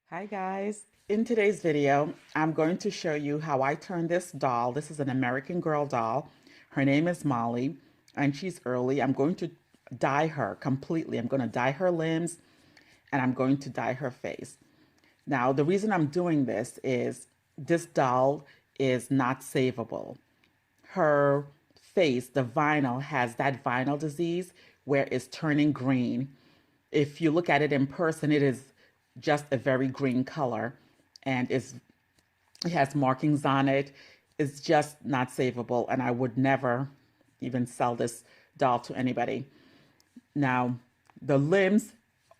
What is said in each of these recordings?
Hi guys. In today's video, I'm going to show you how I turn this doll. This is an American Girl doll. Her name is Molly and she's early. I'm going to dye her completely. I'm going to dye her limbs and I'm going to dye her face. Now, the reason I'm doing this is this doll is not savable. Her face, the vinyl, has that vinyl disease where it's turning green. If you look at it in person, it is just a very green color and it has markings on it. It's just not savable and I would never even sell this doll to anybody. Now, the limbs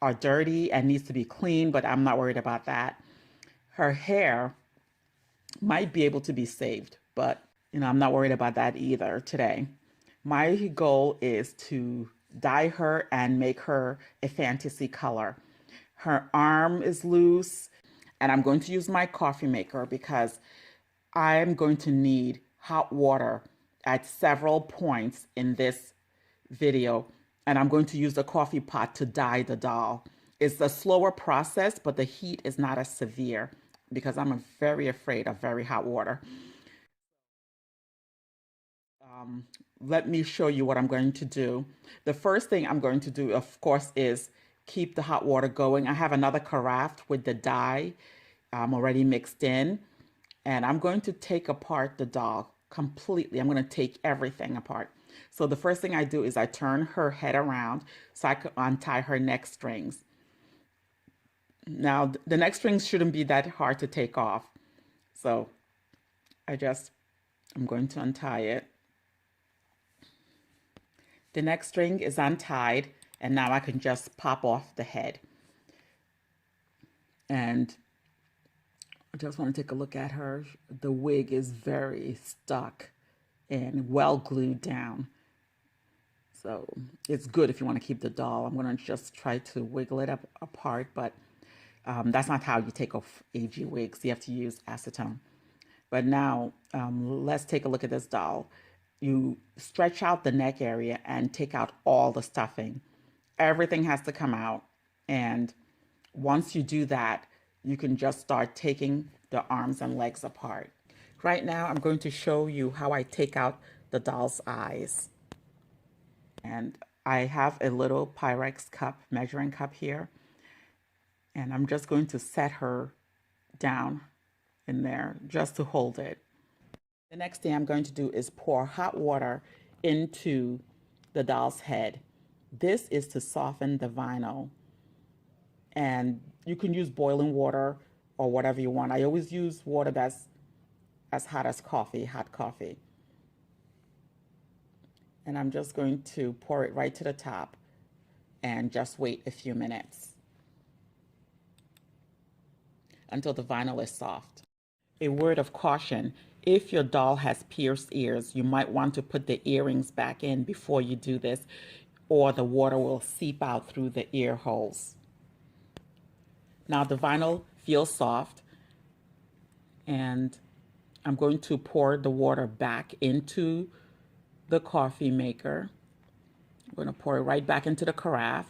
are dirty and needs to be cleaned, but I'm not worried about that. Her hair might be able to be saved, but I'm not worried about that either today. My goal is to dye her and make her a fantasy color. Her arm is loose, and I'm going to use my coffee maker because I'm going to need hot water at several points in this video, and I'm going to use the coffee pot to dye the doll. It's a slower process, but the heat is not as severe because I'm very afraid of very hot water. Let me show you what I'm going to do. The first thing I'm going to do, of course, is keep the hot water going. I have another carafe with the dye already mixed in, and I'm going to take apart the doll completely. I'm going to take everything apart. So the first thing I do is I turn her head around so I can untie her neck strings. Now, the neck strings shouldn't be that hard to take off. So I'm going to untie it. The neck string is untied, and now I can just pop off the head. And I just want to take a look at her. The wig is very stuck and well glued down. So it's good if you want to keep the doll. I'm going to just try to wiggle it apart, but that's not how you take off AG wigs. You have to use acetone. But now let's take a look at this doll. You stretch out the neck area and take out all the stuffing. Everything has to come out. And once you do that, you can just start taking the arms and legs apart. Right now, I'm going to show you how I take out the doll's eyes. And I have a little Pyrex cup, measuring cup here. And I'm just going to set her down in there just to hold it. The next thing I'm going to do is pour hot water into the doll's head. This is to soften the vinyl. And you can use boiling water or whatever you want. I always use water that's as hot as coffee, hot coffee. And I'm just going to pour it right to the top and just wait a few minutes until the vinyl is soft. A word of caution. If your doll has pierced ears, you might want to put the earrings back in before you do this, or the water will seep out through the ear holes. Now the vinyl feels soft, and I'm going to pour the water back into the coffee maker. I'm going to pour it right back into the carafe.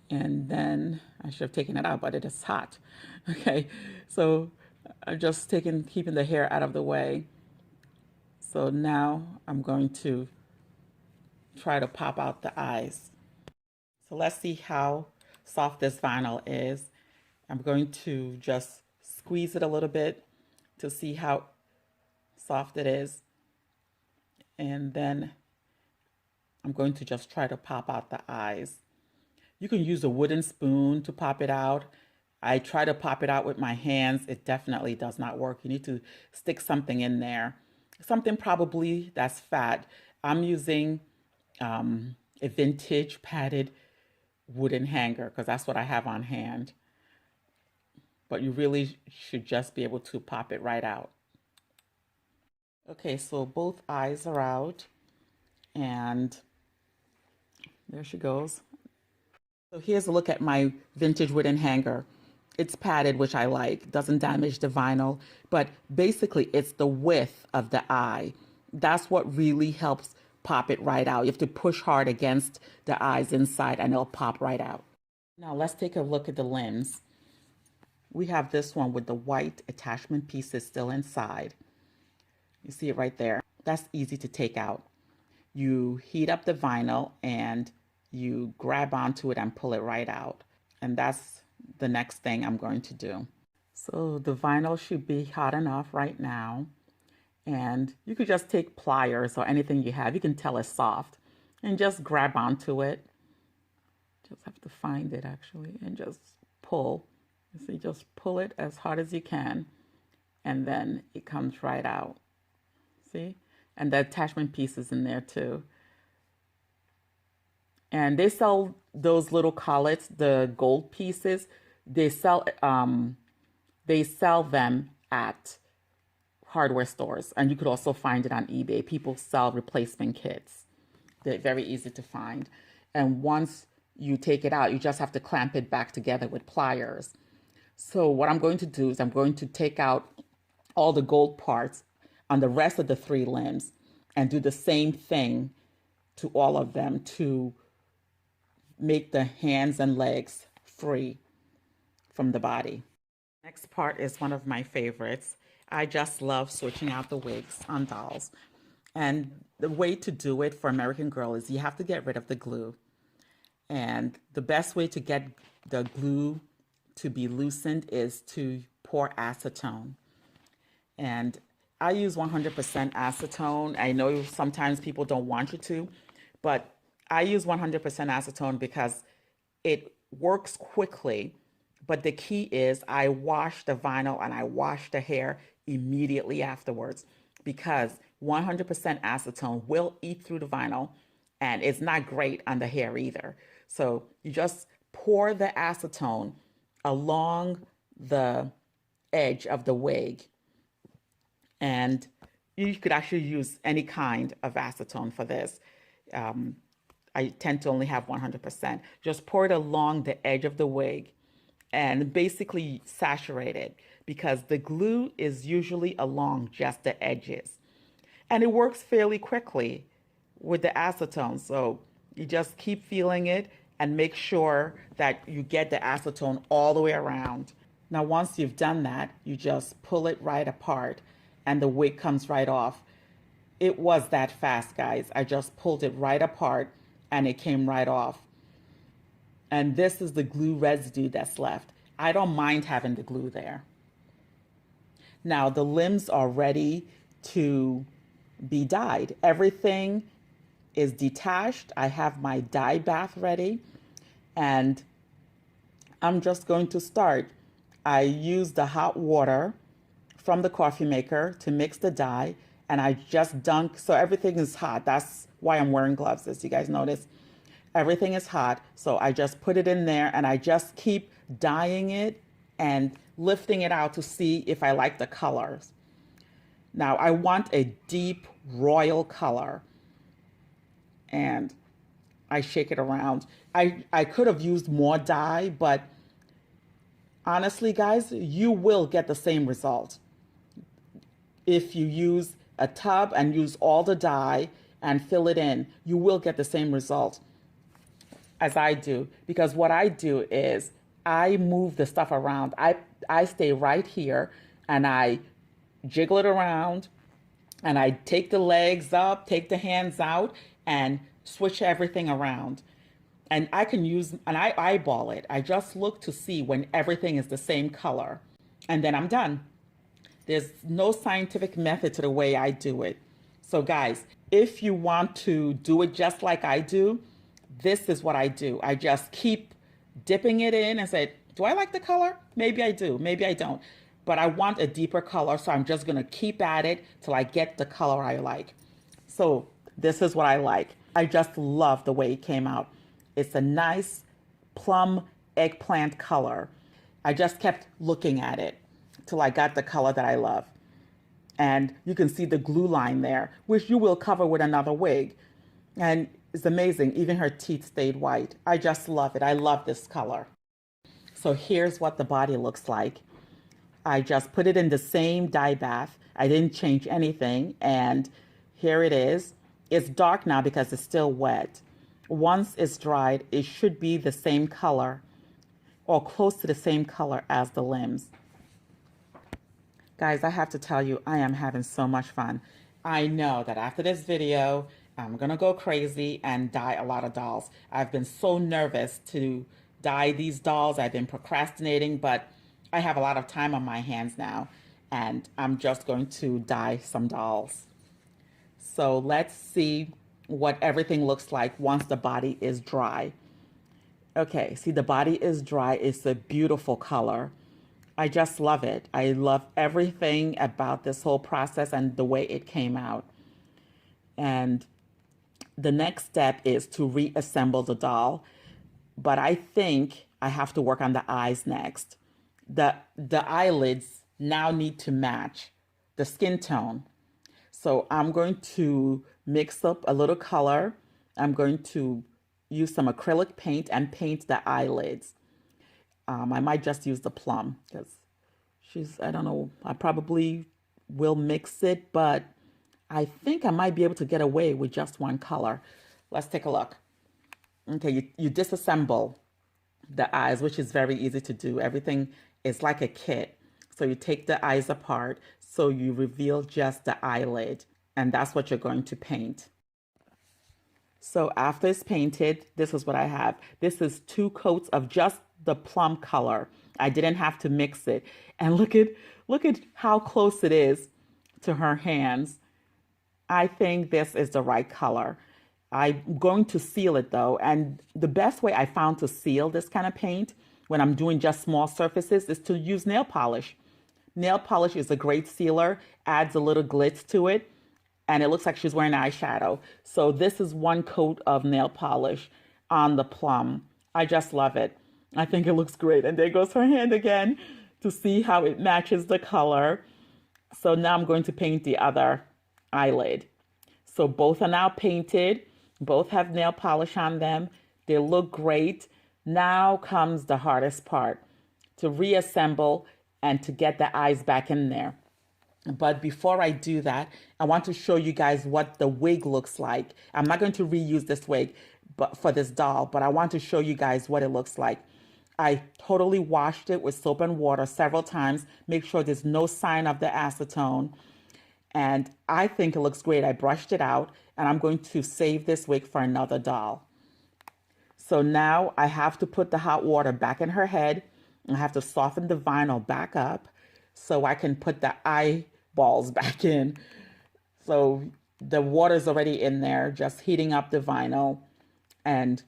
And then I should have taken it out, but it is hot. Okay, so I'm just keeping the hair out of the way. So now I'm going to try to pop out the eyes. So let's see how soft this vinyl is. I'm going to just squeeze it a little bit to see how soft it is. And then I'm going to just try to pop out the eyes. You can use a wooden spoon to pop it out. I try to pop it out with my hands. It definitely does not work. You need to stick something in there. Something probably that's fat. I'm using a vintage padded wooden hanger because that's what I have on hand. But you really should just be able to pop it right out. Okay, so both eyes are out. And there she goes. So here's a look at my vintage wooden hanger. It's padded, which I like, doesn't damage the vinyl, but basically it's the width of the eye. That's what really helps pop it right out. You have to push hard against the eyes inside and it'll pop right out. Now let's take a look at the limbs. We have this one with the white attachment pieces still inside. You see it right there. That's easy to take out. You heat up the vinyl and you grab onto it and pull it right out. And that's the next thing I'm going to do. So the vinyl should be hot enough right now. And you could just take pliers or anything you have. You can tell it's soft. And just grab onto it. Just have to find it actually and just pull. You see, just pull it as hard as you can. And then it comes right out. See? And the attachment piece is in there too. And they sell those little collets, the gold pieces. They sell them at hardware stores, and you could also find it on eBay. People sell replacement kits. They're very easy to find. And once you take it out, you just have to clamp it back together with pliers. So what I'm going to do is I'm going to take out all the gold parts on the rest of the 3 limbs and do the same thing to all of them to make the hands and legs free from the body. Next part is one of my favorites. I just love switching out the wigs on dolls. And the way to do it for American Girl is you have to get rid of the glue. And the best way to get the glue to be loosened is to pour acetone. And I use 100% acetone. I know sometimes people don't want you to, but I use 100% acetone because it works quickly. But the key is I wash the vinyl and I wash the hair immediately afterwards, because 100% acetone will eat through the vinyl and it's not great on the hair either. So you just pour the acetone along the edge of the wig, and you could actually use any kind of acetone for this. I tend to only have 100%. Just pour it along the edge of the wig and basically saturate it, because the glue is usually along just the edges. And it works fairly quickly with the acetone. So you just keep feeling it and make sure that you get the acetone all the way around. Now, once you've done that, you just pull it right apart and the wig comes right off. It was that fast, guys. I just pulled it right apart and it came right off. And this is the glue residue that's left. I don't mind having the glue there. Now the limbs are ready to be dyed. Everything is detached. I have my dye bath ready, and I'm just going to start. I use the hot water from the coffee maker to mix the dye, and I just dunk, so everything is hot. That's why I'm wearing gloves, as you guys notice. Everything is hot, so I just put it in there and I just keep dyeing it and lifting it out to see if I like the colors. Now I want a deep royal color, and I shake it around. I could have used more dye, but honestly, guys, you will get the same result if you use a tub and use all the dye and fill it in. You will get the same result as I do, because what I do is I move the stuff around. I stay right here and I jiggle it around, and I take the legs up, take the hands out, and switch everything around. And I can use, and I eyeball it. I just look to see when everything is the same color, and then I'm done. There's no scientific method to the way I do it. So guys, if you want to do it just like I do, this is what I do. I just keep dipping it in and say, do I like the color? Maybe I do, maybe I don't. But I want a deeper color, so I'm just gonna keep at it till I get the color I like. So this is what I like. I just love the way it came out. It's a nice plum eggplant color. I just kept looking at it till I got the color that I love. And you can see the glue line there, which you will cover with another wig. And it's amazing, even her teeth stayed white. I just love it. I love this color. So here's what the body looks like. I just put it in the same dye bath. I didn't change anything, and here it is. It's dark now because it's still wet. Once it's dried, it should be the same color or close to the same color as the limbs. Guys, I have to tell you, I am having so much fun. I know that after this video, I'm gonna go crazy and dye a lot of dolls. I've been so nervous to dye these dolls. I've been procrastinating, but I have a lot of time on my hands now, and I'm just going to dye some dolls. So let's see what everything looks like once the body is dry. Okay, see, the body is dry. It's a beautiful color. I just love it. I love everything about this whole process and the way it came out. And the next step is to reassemble the doll. But I think I have to work on the eyes next. The eyelids now need to match the skin tone. So I'm going to mix up a little color. I'm going to use some acrylic paint and paint the eyelids. I might just use the plum because I don't know, I probably will mix it, but I think I might be able to get away with just one color. Let's take a look. Okay, you disassemble the eyes, which is very easy to do. Everything is like a kit. So you take the eyes apart, so you reveal just the eyelid, and that's what you're going to paint. So after it's painted, this is what I have. This is 2 coats of just the plum color. I didn't have to mix it. And look at how close it is to her hands. I think this is the right color. I'm going to seal it though. And the best way I found to seal this kind of paint when I'm doing just small surfaces is to use nail polish. Nail polish is a great sealer, adds a little glitz to it, and it looks like she's wearing eyeshadow. So this is 1 coat of nail polish on the plum. I just love it. I think it looks great. And there goes her hand again to see how it matches the color. So now I'm going to paint the other eyelid. So both are now painted. Both have nail polish on them. They look great. Now comes the hardest part, to reassemble and to get the eyes back in there. But before I do that, I want to show you guys what the wig looks like. I'm not going to reuse this wig for this doll, but I want to show you guys what it looks like. I totally washed it with soap and water several times. Make sure there's no sign of the acetone. And I think it looks great. I brushed it out, and I'm going to save this wig for another doll. So now I have to put the hot water back in her head. I have to soften the vinyl back up so I can put the eyeballs back in. So the water's already in there, just heating up the vinyl. And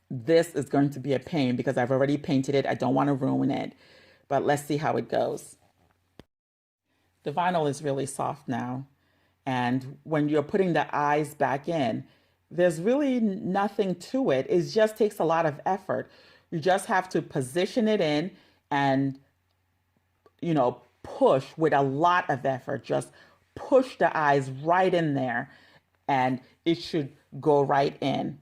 this is going to be a pain because I've already painted it. I don't want to ruin it, but let's see how it goes. The vinyl is really soft now. And when you're putting the eyes back in, there's really nothing to it. It just takes a lot of effort. You just have to position it in and, push with a lot of effort. Just push the eyes right in there and it should go right in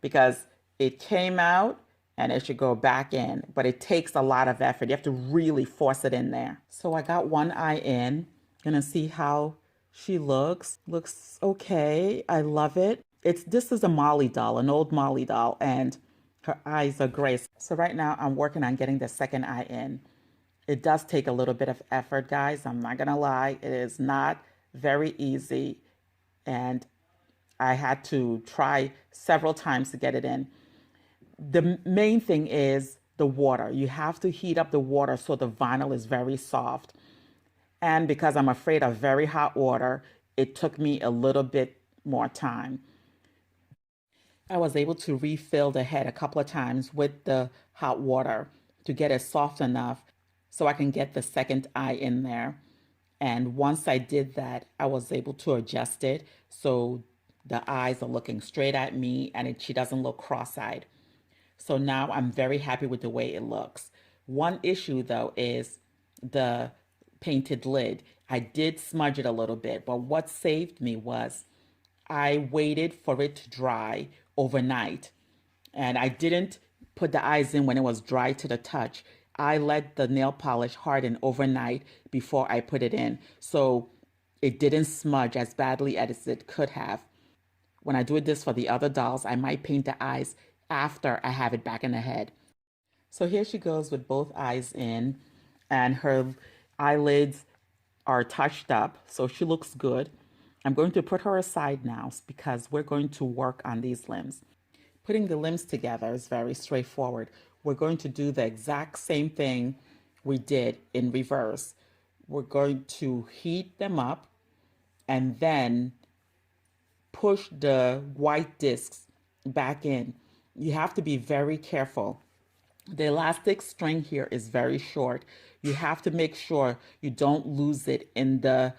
because it came out and it should go back in, but it takes a lot of effort. You have to really force it in there. So I got one eye in. Gonna see how she looks. Looks okay. I love it. This is a Molly doll, an old Molly doll, and her eyes are great. So right now I'm working on getting the second eye in. It does take a little bit of effort, guys. I'm not gonna lie. It is not very easy, and I had to try several times to get it in. The main thing is the water. You have to heat up the water so the vinyl is very soft. And because I'm afraid of very hot water, it took me a little bit more time. I was able to refill the head a couple of times with the hot water to get it soft enough so I can get the second eye in there. And once I did that, I was able to adjust it so the eyes are looking straight at me and she doesn't look cross-eyed. So now I'm very happy with the way it looks. One issue though is the painted lid. I did smudge it a little bit, but what saved me was I waited for it to dry overnight. And I didn't put the eyes in when it was dry to the touch. I let the nail polish harden overnight before I put it in. So it didn't smudge as badly as it could have. When I do this for the other dolls, I might paint the eyes after I have it back in the head. So here she goes with both eyes in, and her eyelids are touched up, so she looks good. I'm going to put her aside now because we're going to work on these limbs. Putting the limbs together is very straightforward. We're going to do the exact same thing we did in reverse. We're going to heat them up and then push the white discs back in. You have to be very careful. The elastic string here is very short. You have to make sure you don't lose it in the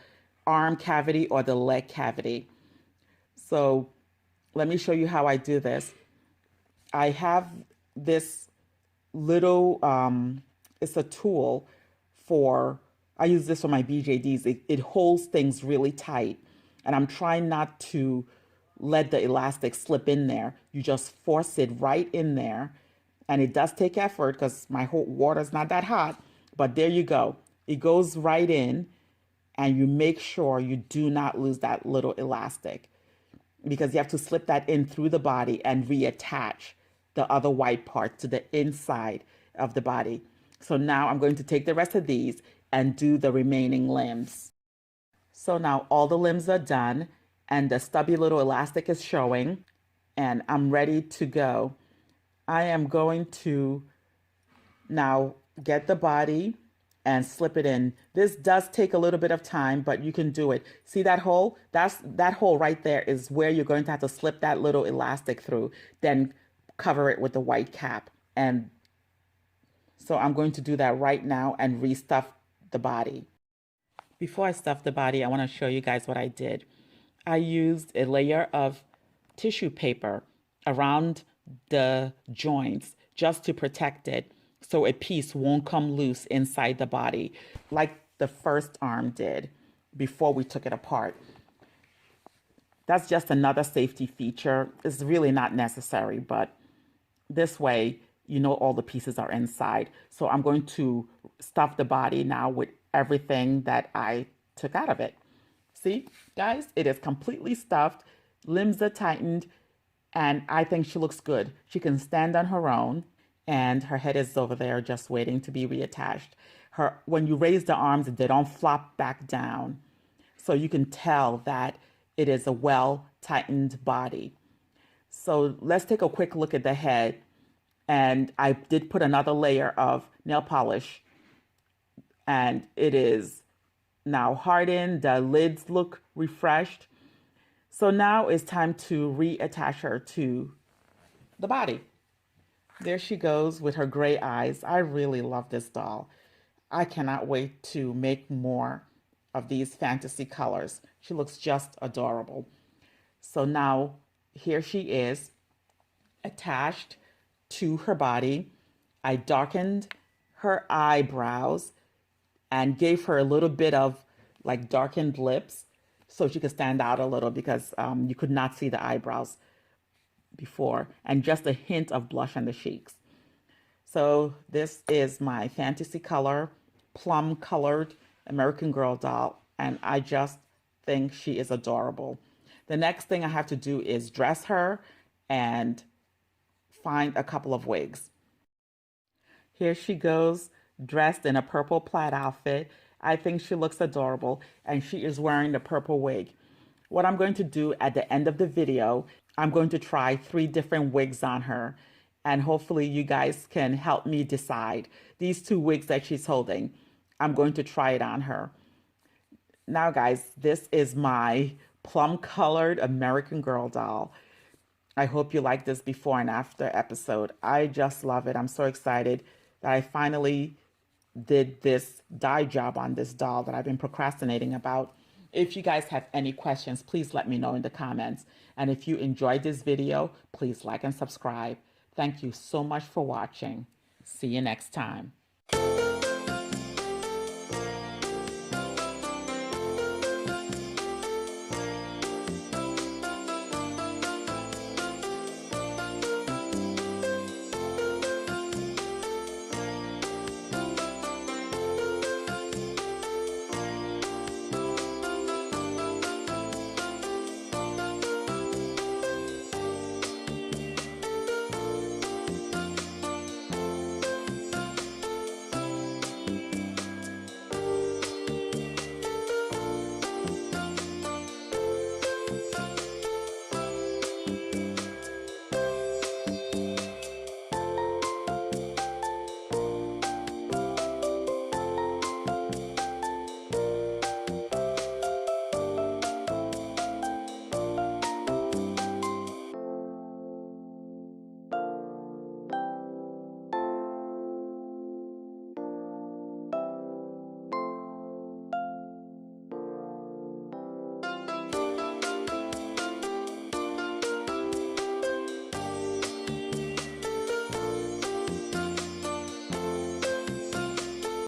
arm cavity or the leg cavity. So let me show you how I do this. I have this little, it's a tool for, I use this for my BJDs. It holds things really tight. And I'm trying not to let the elastic slip in there. You just force it right in there. And it does take effort because my whole water's not that hot. But there you go. It goes right in, and you make sure you do not lose that little elastic, because you have to slip that in through the body and reattach the other white part to the inside of the body. So now I'm going to take the rest of these and do the remaining limbs. So now all the limbs are done and the stubby little elastic is showing, and I'm ready to go. I am going to now get the body and slip it in. This does take a little bit of time, but you can do it. See that hole? That hole right there is where you're going to have to slip that little elastic through, then cover it with the white cap. And so I'm going to do that right now and restuff the body. Before I stuff the body, I want to show you guys what I did. I used a layer of tissue paper around the joints just to protect it so a piece won't come loose inside the body like the first arm did before we took it apart. That's just another safety feature. It's really not necessary, but this way you know all the pieces are inside. So I'm going to stuff the body now with everything that I took out of it. See, guys, it is completely stuffed. Limbs are tightened, and I think she looks good. She can stand on her own, and her head is over there just waiting to be reattached. When you raise the arms, they don't flop back down. So you can tell that it is a well-tightened body. So let's take a quick look at the head. And I did put another layer of nail polish, and it is now hardened. The lids look refreshed. So now it's time to reattach her to the body. There she goes with her gray eyes. I really love this doll. I cannot wait to make more of these fantasy colors. She looks just adorable. So now here she is attached to her body. I darkened her eyebrows and gave her a little bit of like darkened lips so she could stand out a little, because you could not see the eyebrows before, and just a hint of blush on the cheeks. So this is my fantasy color, plum colored American Girl doll, and I just think she is adorable. The next thing I have to do is dress her and find a couple of wigs. Here she goes, dressed in a purple plaid outfit. I think she looks adorable, and she is wearing the purple wig. What I'm going to do at the end of the video, I'm going to try 3 different wigs on her, and hopefully you guys can help me decide. These 2 wigs that she's holding, I'm going to try it on her. Now guys, this is my plum colored American Girl doll. I hope you like this before and after episode. I just love it. I'm so excited that I finally did this dye job on this doll that I've been procrastinating about. If you guys have any questions, please let me know in the comments. And if you enjoyed this video, please like and subscribe. Thank you so much for watching. See you next time.